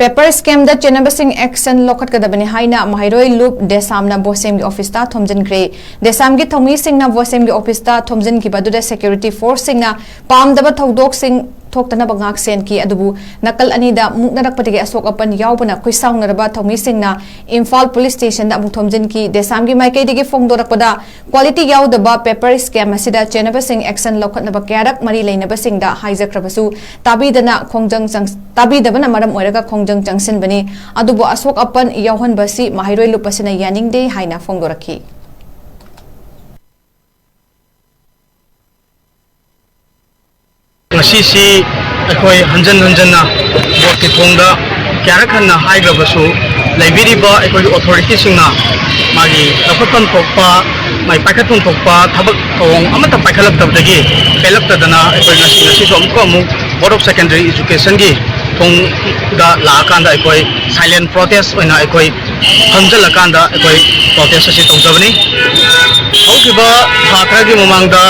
Paper scam da Chennabasing action Loukhatkadabani Haina Maheiroi Lup Desam na Bosem gi office ta THOMJINKHRE Desam gi THOMJINKHRE na Bosem gi office ta THOMJINKHRE badu security force sing na pamdaba thodok sing thokna bangak sen ki adubu nakal ani da muknarak patigi asok apan yaubana khoisaung naraba thomi sing na Imphal police station da amuk THOMJINKHRE Desam gi maikai digi phongdorak pada quality yaudaba paper scam asida Chennabasing action Loukhatnaba kyarak mari leinaba sing da haijakrabasu tabidana khongjang tabidabana maram oiraga khongjang jangsin bani adubu asok apan yauhan basi Maheiroi Lup asina yaning de haina phongdorakhi Sisi akoi hanjan na bot thongda kyarakhanna haigabasu laibiriba akoi authority singna magi lakhatan thokpa mai pakhatung thokpa thabak thong amata pakhalak tabdagi pelak tadana akoi ngasi somko amu board of secondary education gi thong da la kanda akoi silent protest oina akoi hanjal kanda akoi protest asi tawjabani haukiba thakra gi mamangda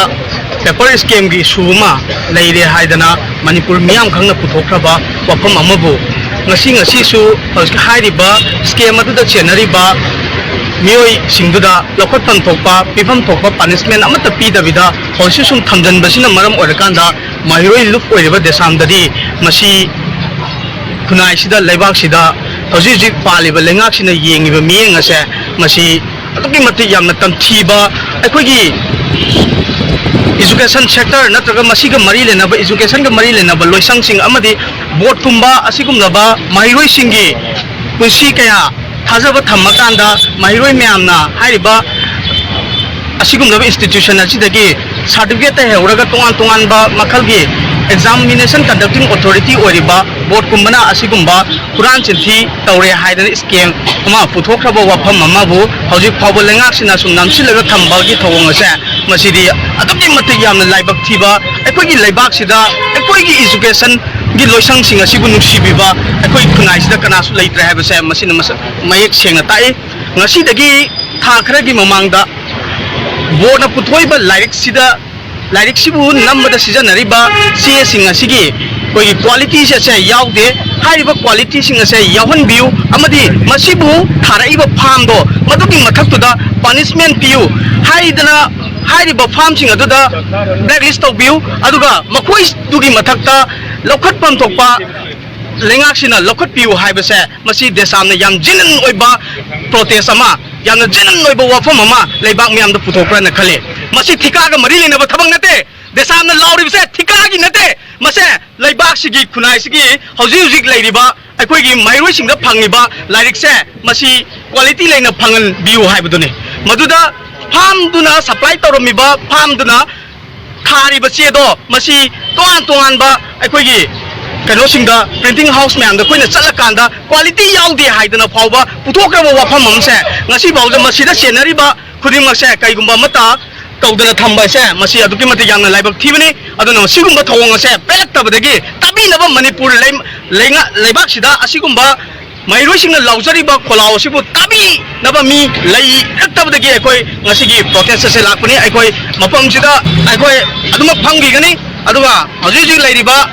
paper scam gi suma leire haidana manipur miyam khangna puthokraba wafam amabu ngasi su hairiba scam adu da chenariba mioi singduda lokhatpan thokpa pifam thokpa punishment amata pidabida holsi sum thamjan basina maram orakanda Maheiroi Lup oiriba desam dadi masi khunai sida leibak sida hoji paliba lengak sina yengiba miyeng ase masi atuki mati yamna tamthiba aikogi education sector natraga masiga mari lenaba education ga mari lenaba loisang sing amadi board tumba asigum laba Maheiroi singi punsi kaya thajaba thammakanda Maheiroi myamna hairiba asigum laba institution asidagi certificate ta heuraga tongan ba makhalgi examination conducting authority oriba board kumbana asigumba Quran chinthi tawre haidan scam ama puthokraba wafam amabu hojik phawbo lengak sina sum namsilaga thambagi thawong ase masidi aduki mati yamna laibak thiba ekogi laibak sida ekogi education gi loisang singa sibu nuksibiba ekoi khunai sida kanasu leitre habase masina mayek sengna tai ngasi dagi thakra gi mamangda board na puthoiba Lirik sibu nambada sijanariba CA singa sigi koi quality se yaude haiba quality singa se yawan view amadi masibu tharaiba farm do maduki mathaktuda punishment piu haidana haiba farm singa duda blacklist of view aduga makoi dugi mathakta lokhatpam thokpa lengak sina lokhat piu haiba se masi desamna yam jinin oiba protest ama yamna jinin oiba wafam ama leibak myam da puthokra na khale masi thika ga mari lena ba thabang nate desamna lauri bise thika gi nate mase leibak sigi khunai sigi hoji leiriba akoi gi Maheiroi singda phangiba lairik se masi quality leina phangan view haibadune maduda farm duna supply toromiba farm duna khari ba che do masi toan ba akoi gi kano singda printing house myam da koina chalakanda quality yaudi haidana phawba puthokra ba wafam amse ngasi bawda masida senari ba khudimak se kaigumba mata tawdana thamba se masi aduki mati yamna laibak thibani aduna sigumba thawong se pelak tabadagi tabinaba manipur leibak sida asigumba Maheiroi singna laujari ba kholao sibu tabi naba mi lei tabadagi ekoi ngasigi protest se lakpani ekoi mapam sida ekoi aduma phangi gani aduga hoji leiriba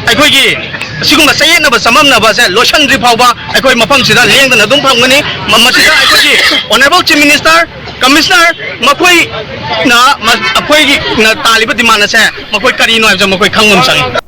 aikoigi sigumba sayena ba samam na ba se lotion ri phawba aikoi mafam sida lengdana dum phangani masida aikoigi honorable chief minister commissioner makoi na akoigi na taliba dimana se makoi kari no makoi khangmam sangi